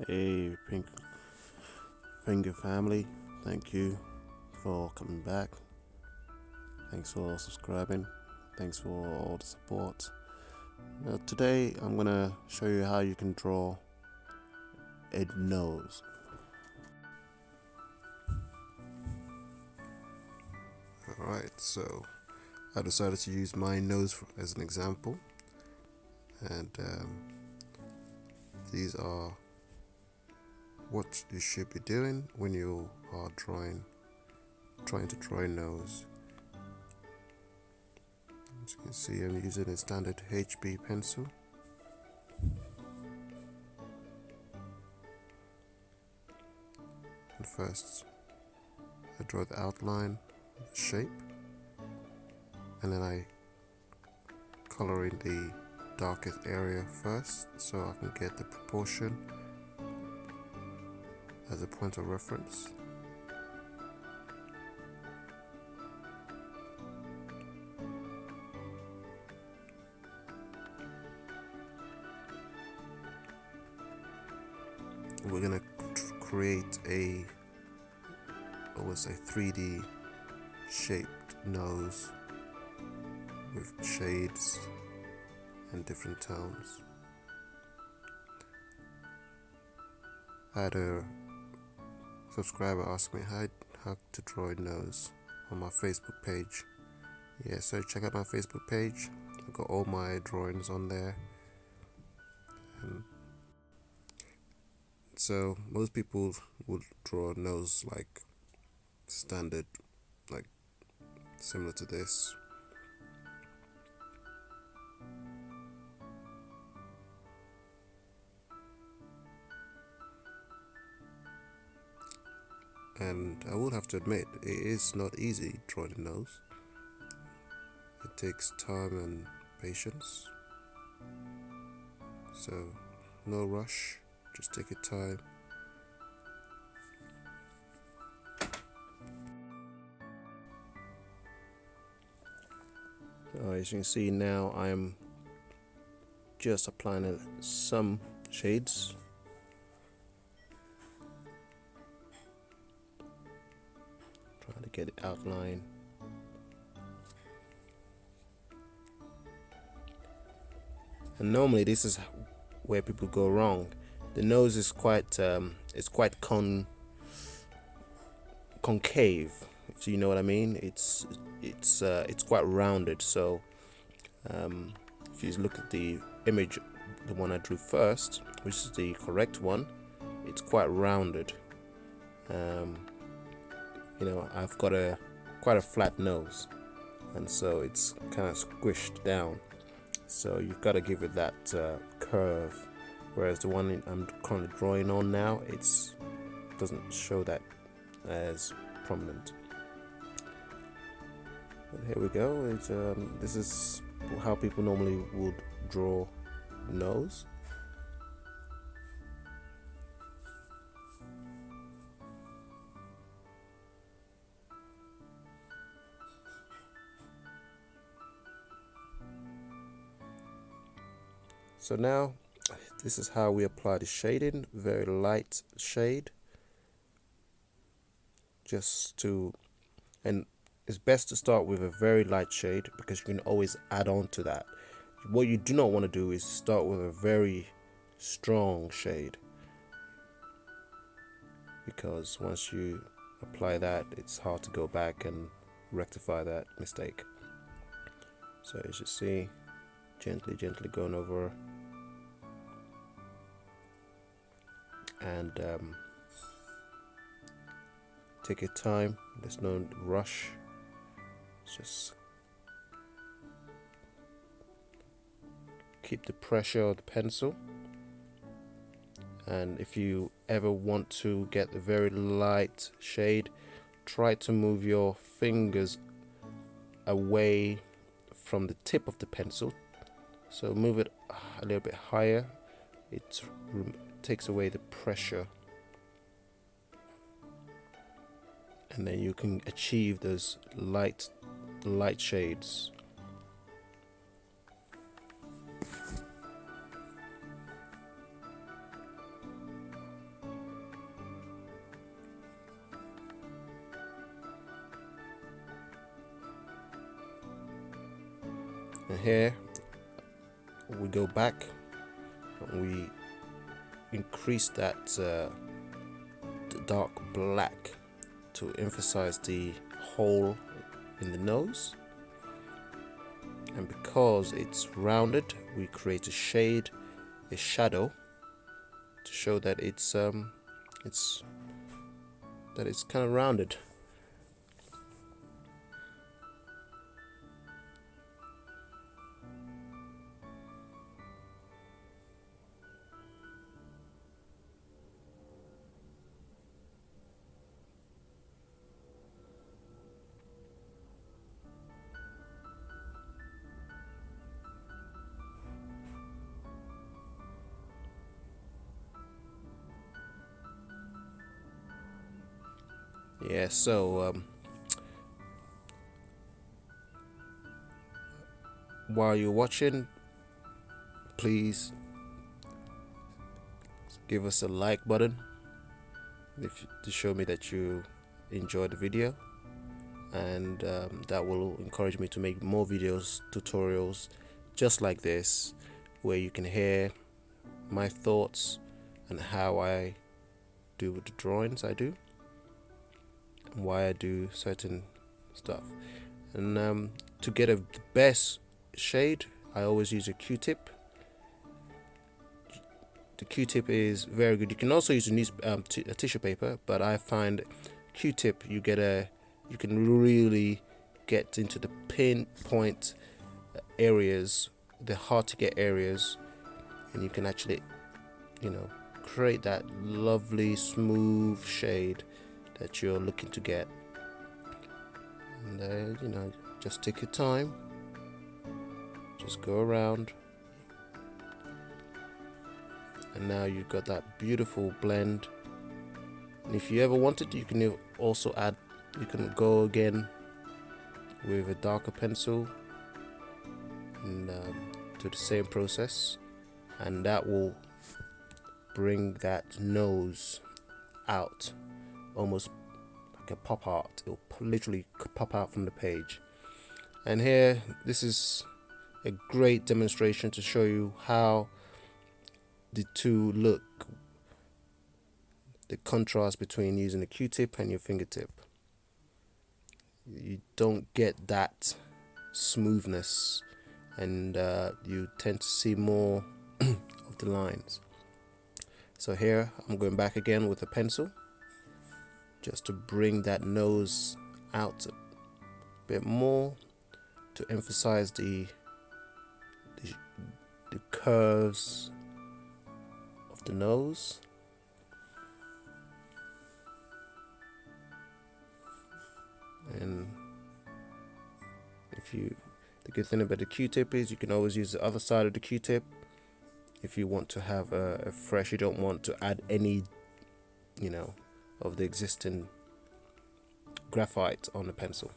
Hey, Pink Finger family, thank you for coming back. Thanks for subscribing. Thanks for all the support. Today, I'm gonna show you how you can draw a nose. Alright, so I decided to use my nose as an example, and these are what you should be doing when you are trying to draw a nose. As you can see, I'm using a standard HB pencil. And first, I draw the outline, the shape, and then I color in the darkest area first so I can get the proportion as a point of reference. We're gonna create a 3D shaped nose with shades and different tones. I had a subscriber ask me how to draw a nose on my Facebook page. Yeah, so check out my Facebook page. I've got all my drawings on there. And so most people would draw a nose like standard, like similar to this. And I would have to admit, it is not easy drawing a nose. It takes time and patience. So, no rush, just take your time. So as you can see now, I am just applying some shades. Trying to get it outline. And normally this is where people go wrong. The nose is quite concave, if you know what I mean. It's quite rounded. So if you look at the image, the one I drew first, which is the correct one, it's quite rounded. I've got quite a flat nose, and so it's kind of squished down. So you've got to give it that curve, whereas the one I'm currently drawing on now, it doesn't show that as prominent. But here we go. This is how people normally would draw the nose. So now, this is how we apply the shading. Very light shade. And it's best to start with a very light shade because you can always add on to that. What you do not want to do is start with a very strong shade, because once you apply that, it's hard to go back and rectify that mistake. So as you see, gently going over, and take your time. There's no rush. Just keep the pressure of the pencil. And if you ever want to get a very light shade, try to move your fingers away from the tip of the pencil. So move it a little bit higher. It takes away the pressure, and then you can achieve those light shades. And here we go back and we increase that the dark black to emphasize the hole in the nose. And because it's rounded, we create a shade, a shadow, to show that it's kind of rounded. Yeah, so while you're watching, please give us a like button to show me that you enjoyed the video, and that will encourage me to make more videos, tutorials just like this, where you can hear my thoughts and how I do the drawings I do and why I do certain stuff. And to get the best shade, I always use a Q-tip. The Q-tip is very good. You can also use a tissue paper, but I find Q-tip you can really get into the pinpoint areas, the hard to get areas, and you can actually, create that lovely smooth shade that you're looking to get. And just take your time, just go around, and now you've got that beautiful blend. And if you ever wanted, you can also add, you can go again with a darker pencil and do the same process, and that will bring that nose out almost like a pop art. It'll literally pop out from the page. And here, this is a great demonstration to show you how the two look, the contrast between using a Q-tip and your fingertip. You don't get that smoothness, and you tend to see more of the lines. So here I'm going back again with a pencil just to bring that nose out a bit more, to emphasize the curves of the nose. And the good thing about the Q-tip is you can always use the other side of the Q-tip if you want to have a fresh, you don't want to add any of the existing graphite on the pencil.